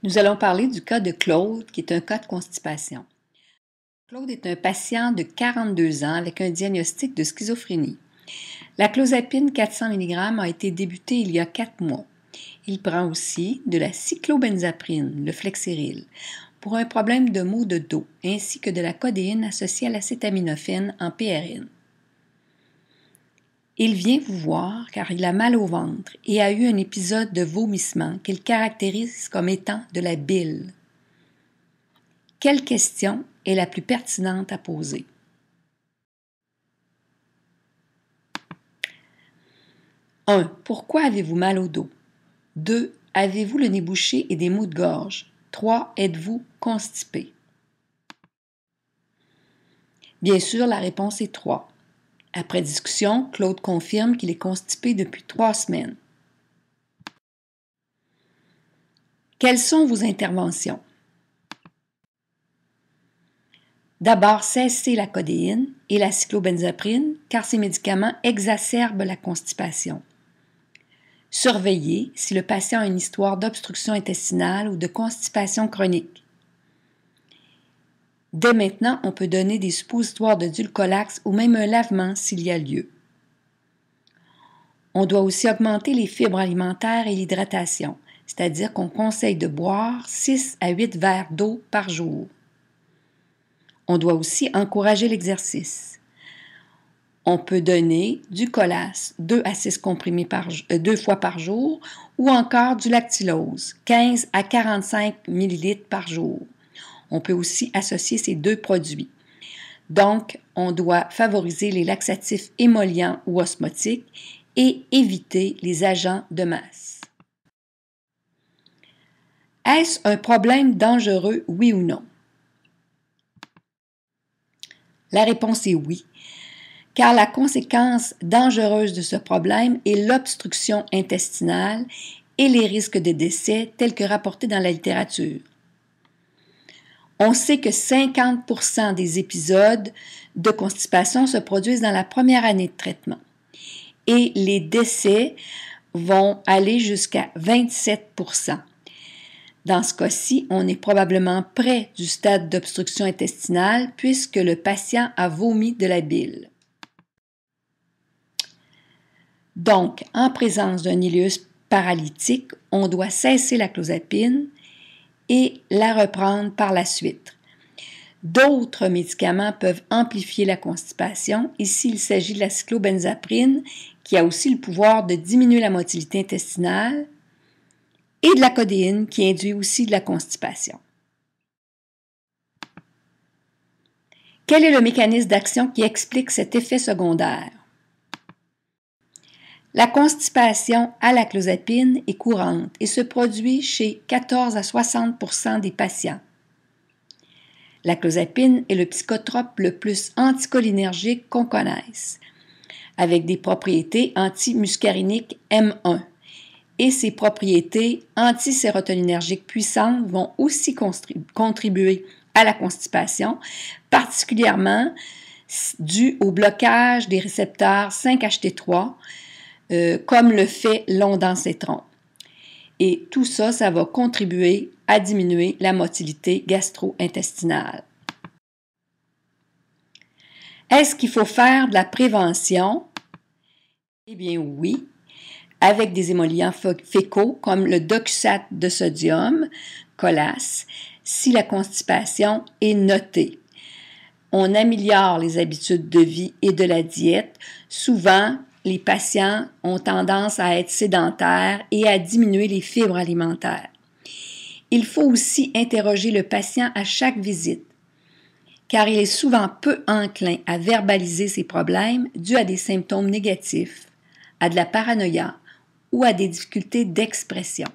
Nous allons parler du cas de Claude, qui est un cas de constipation. Claude est un patient de 42 ans avec un diagnostic de schizophrénie. La clozapine 400 mg a été débutée il y a 4 mois. Il prend aussi de la cyclobenzaprine, le Flexeril, pour un problème de maux de dos, ainsi que de la codéine associée à l'acétaminophène en PRN. Il vient vous voir car il a mal au ventre et a eu un épisode de vomissement qu'il caractérise comme étant de la bile. Quelle question est la plus pertinente à poser? 1. Pourquoi avez-vous mal au dos? 2. Avez-vous le nez bouché et des maux de gorge? 3. Êtes-vous constipé? Bien sûr, la réponse est 3. Après discussion, Claude confirme qu'il est constipé depuis 3 semaines. Quelles sont vos interventions? D'abord, cessez la codéine et la cyclobenzaprine car ces médicaments exacerbent la constipation. Surveillez si le patient a une histoire d'obstruction intestinale ou de constipation chronique. Dès maintenant, on peut donner des suppositoires de Dulcolax ou même un lavement s'il y a lieu. On doit aussi augmenter les fibres alimentaires et l'hydratation, c'est-à-dire qu'on conseille de boire 6 à 8 verres d'eau par jour. On doit aussi encourager l'exercice. On peut donner du Colas 2 à 6 comprimés 2 fois par jour ou encore du lactylose 15 à 45 ml par jour. On peut aussi associer ces deux produits. Donc, on doit favoriser les laxatifs émollients ou osmotiques et éviter les agents de masse. Est-ce un problème dangereux, oui ou non? La réponse est oui, car la conséquence dangereuse de ce problème est l'obstruction intestinale et les risques de décès tels que rapportés dans la littérature. On sait que 50% des épisodes de constipation se produisent dans la première année de traitement et les décès vont aller jusqu'à 27%. Dans ce cas-ci, on est probablement près du stade d'obstruction intestinale puisque le patient a vomi de la bile. Donc, en présence d'un ileus paralytique, on doit cesser la clozapine et la reprendre par la suite. D'autres médicaments peuvent amplifier la constipation. Ici, il s'agit de la cyclobenzaprine qui a aussi le pouvoir de diminuer la motilité intestinale et de la codéine qui induit aussi de la constipation. Quel est le mécanisme d'action qui explique cet effet secondaire? La constipation à la clozapine est courante et se produit chez 14 à 60% des patients. La clozapine est le psychotrope le plus anticholinergique qu'on connaisse, avec des propriétés antimuscariniques M1. Et ses propriétés antisérotoninergiques puissantes vont aussi contribuer à la constipation, particulièrement dû au blocage des récepteurs 5-HT3, comme le fait l'ondansetron. Et tout ça, ça va contribuer à diminuer la motilité gastro-intestinale. Est-ce qu'il faut faire de la prévention? Eh bien oui, avec des émollients fécaux comme le doxate de sodium, Colas, si la constipation est notée. On améliore les habitudes de vie et de la diète. Souvent, les patients ont tendance à être sédentaires et à diminuer les fibres alimentaires. Il faut aussi interroger le patient à chaque visite, car il est souvent peu enclin à verbaliser ses problèmes dus à des symptômes négatifs, à de la paranoïa ou à des difficultés d'expression.